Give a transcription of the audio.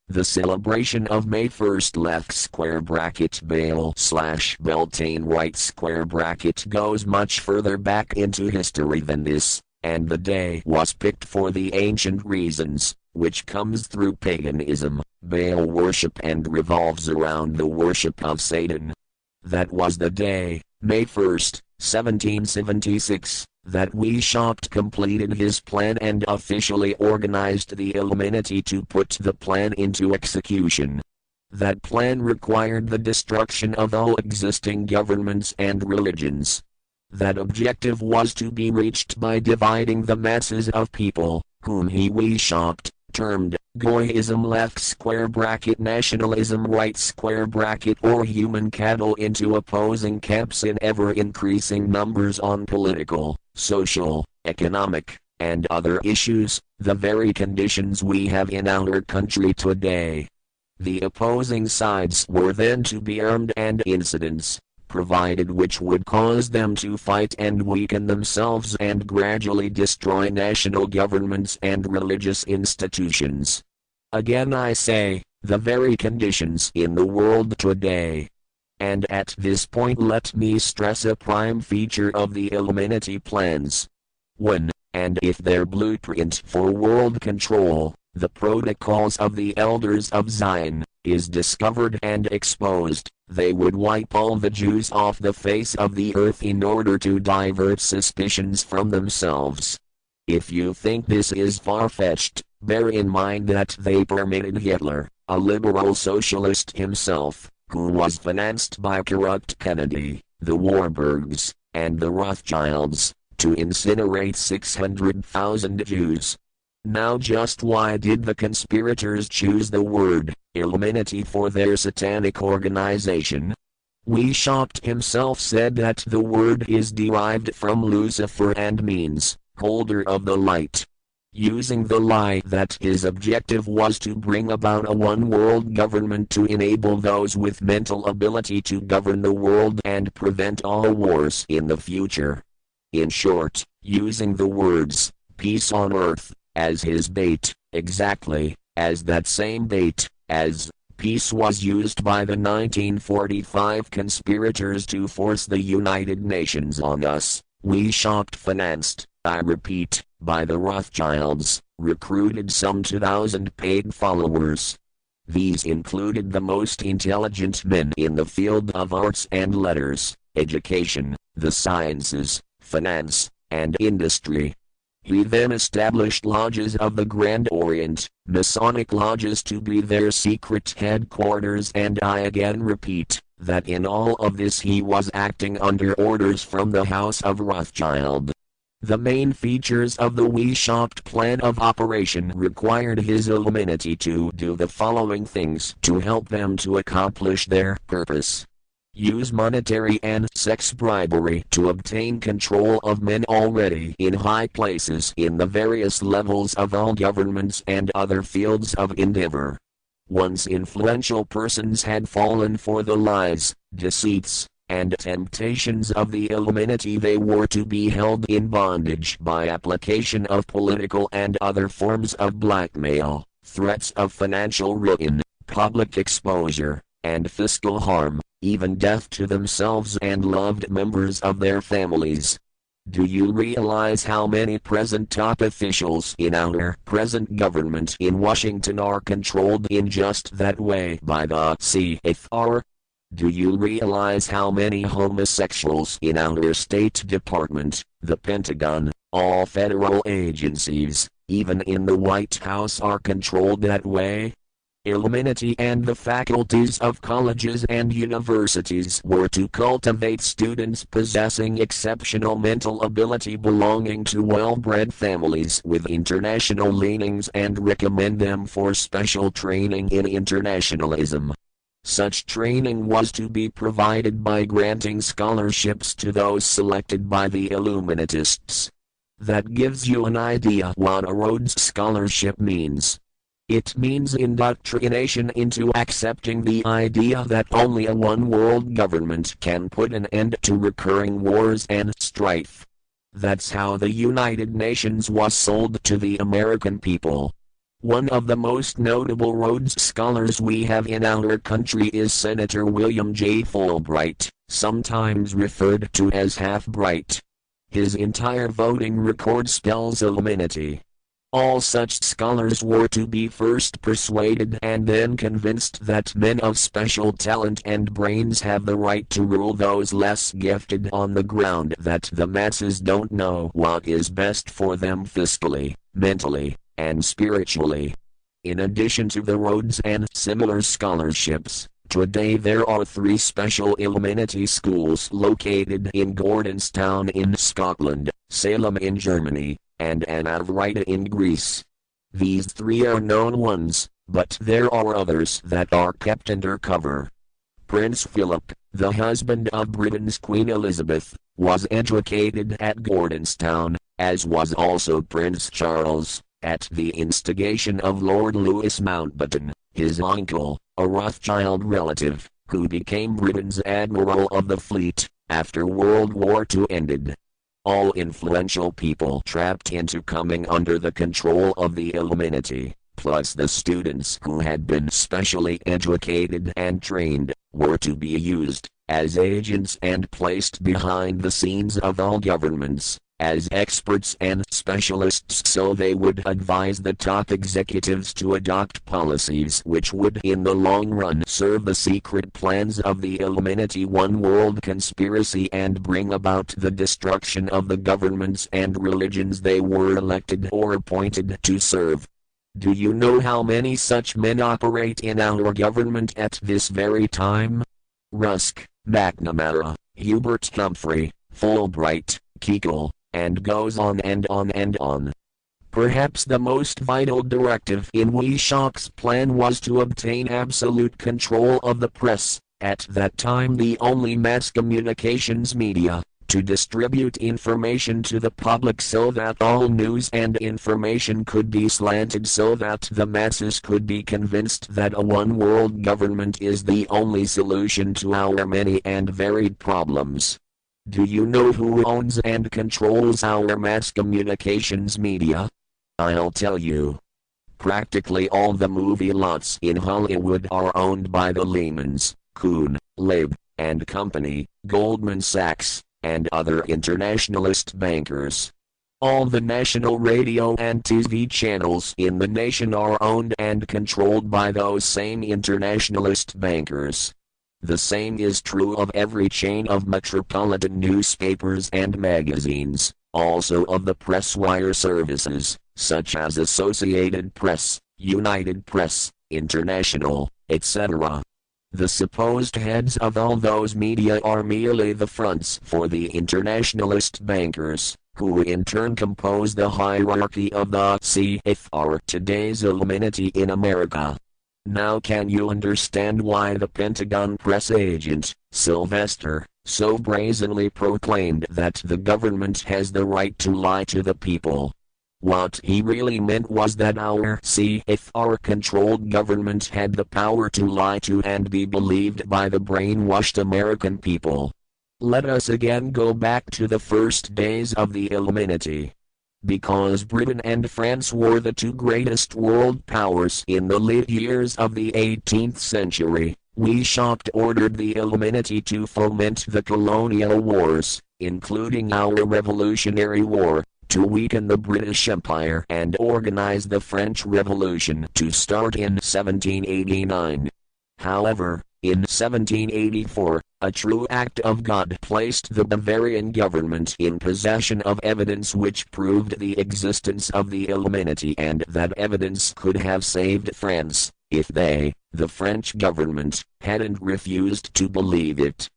The celebration of May 1st left square bracket Bale/Beltane right square bracket goes much further back into history than this, and the day was picked for the ancient reasons, which comes through paganism, Baal worship, and revolves around the worship of Satan. That was the day, May 1st, 1776, that Weishaupt completed his plan and officially organized the Illuminati to put the plan into execution. That plan required the destruction of all existing governments and religions. That objective was to be reached by dividing the masses of people, whom he Weishaupt termed Goyism left square bracket nationalism right square bracket or human cattle into opposing camps in ever increasing numbers on political, social, economic, and other issues, the very conditions we have in our country today. The opposing sides were then to be armed and incidents provided which would cause them to fight and weaken themselves and gradually destroy national governments and religious institutions. Again I say, the very conditions in the world today. And at this point let me stress a prime feature of the Illuminati plans. When, and if their blueprint for world control, the protocols of the elders of Zion, is discovered and exposed, they would wipe all the Jews off the face of the earth in order to divert suspicions from themselves. If you think this is far-fetched, bear in mind that they permitted Hitler, a liberal socialist himself, who was financed by corrupt Kennedy, the Warburgs, and the Rothschilds, to incinerate 600,000 Jews. Now just why did the conspirators choose the word Illuminati for their satanic organization? Weishaupt himself said that the word is derived from Lucifer and means holder of the light. Using the lie that his objective was to bring about a one-world government to enable those with mental ability to govern the world and prevent all wars in the future. In short, using the words, peace on earth, as his bait, exactly, as that same bait, as peace was used by the 1945 conspirators to force the United Nations on us. Weishaupt financed, I repeat, by the Rothschilds, recruited some 2,000 paid followers. These included the most intelligent men in the field of arts and letters, education, the sciences, finance, and industry. He then established lodges of the Grand Orient, Masonic lodges to be their secret headquarters, and I again repeat, that in all of this he was acting under orders from the House of Rothschild. The main features of the Weishaupt plan of operation required his Illuminati to do the following things to help them to accomplish their purpose. Use monetary and sex bribery to obtain control of men already in high places in the various levels of all governments and other fields of endeavor. Once influential persons had fallen for the lies, deceits, and temptations of the Illuminati, they were to be held in bondage by application of political and other forms of blackmail, threats of financial ruin, public exposure, and fiscal harm, even death to themselves and loved members of their families. Do you realize how many present top officials in our present government in Washington are controlled in just that way by the CFR? Do you realize how many homosexuals in our State Department, the Pentagon, all federal agencies, even in the White House are controlled that way? Illuminati and the faculties of colleges and universities were to cultivate students possessing exceptional mental ability belonging to well-bred families with international leanings and recommend them for special training in internationalism. Such training was to be provided by granting scholarships to those selected by the Illuminatists. That gives you an idea what a Rhodes Scholarship means. It means indoctrination into accepting the idea that only a one-world government can put an end to recurring wars and strife. That's how the United Nations was sold to the American people. One of the most notable Rhodes Scholars we have in our country is Senator William J. Fulbright, sometimes referred to as Half-Bright. His entire voting record spells Illuminati. All such scholars were to be first persuaded and then convinced that men of special talent and brains have the right to rule those less gifted on the ground that the masses don't know what is best for them fiscally, mentally, and spiritually. In addition to the Rhodes and similar scholarships, today there are 3 special Illuminati schools located in Gordonstown in Scotland, Salem in Germany, and Anavrita in Greece. These 3 are known ones, but there are others that are kept under cover. Prince Philip, the husband of Britain's Queen Elizabeth, was educated at Gordonstown, as was also Prince Charles, at the instigation of Lord Louis Mountbatten, his uncle, a Rothschild relative, who became Britain's Admiral of the Fleet, after World War II ended. All influential people trapped into coming under the control of the Illuminati, plus the students who had been specially educated and trained, were to be used as agents and placed behind the scenes of all governments, as experts and specialists, so they would advise the top executives to adopt policies which would in the long run serve the secret plans of the Illuminati one world conspiracy and bring about the destruction of the governments and religions they were elected or appointed to serve. Do you know how many such men operate in our government at this very time? Rusk, McNamara, Hubert Humphrey, Fulbright, Keitel, and goes on and on and on. Perhaps the most vital directive in Weishaukt's plan was to obtain absolute control of the press, at that time the only mass communications media, to distribute information to the public so that all news and information could be slanted so that the masses could be convinced that a one-world government is the only solution to our many and varied problems. Do you know who owns and controls our mass communications media? I'll tell you. Practically all the movie lots in Hollywood are owned by the Lehmans, Kuhn, Leib, and Company, Goldman Sachs, and other internationalist bankers. All the national radio and TV channels in the nation are owned and controlled by those same internationalist bankers. The same is true of every chain of metropolitan newspapers and magazines, also of the press wire services, such as Associated Press, United Press, International, etc. The supposed heads of all those media are merely the fronts for the internationalist bankers, who in turn compose the hierarchy of the CFR, today's Illuminati in America. Now can you understand why the Pentagon press agent, Sylvester, so brazenly proclaimed that the government has the right to lie to the people? What he really meant was that our CFR-controlled government had the power to lie to and be believed by the brainwashed American people. Let us again go back to the first days of the Illuminati. Because Britain and France were the 2 greatest world powers in the late years of the 18th century, Weishaukt ordered the Illuminati to foment the colonial wars, including our Revolutionary War, to weaken the British Empire and organize the French Revolution to start in 1789. However, in 1784, a true act of God placed the Bavarian government in possession of evidence which proved the existence of the Illuminati, and that evidence could have saved France, if they, the French government, hadn't refused to believe it.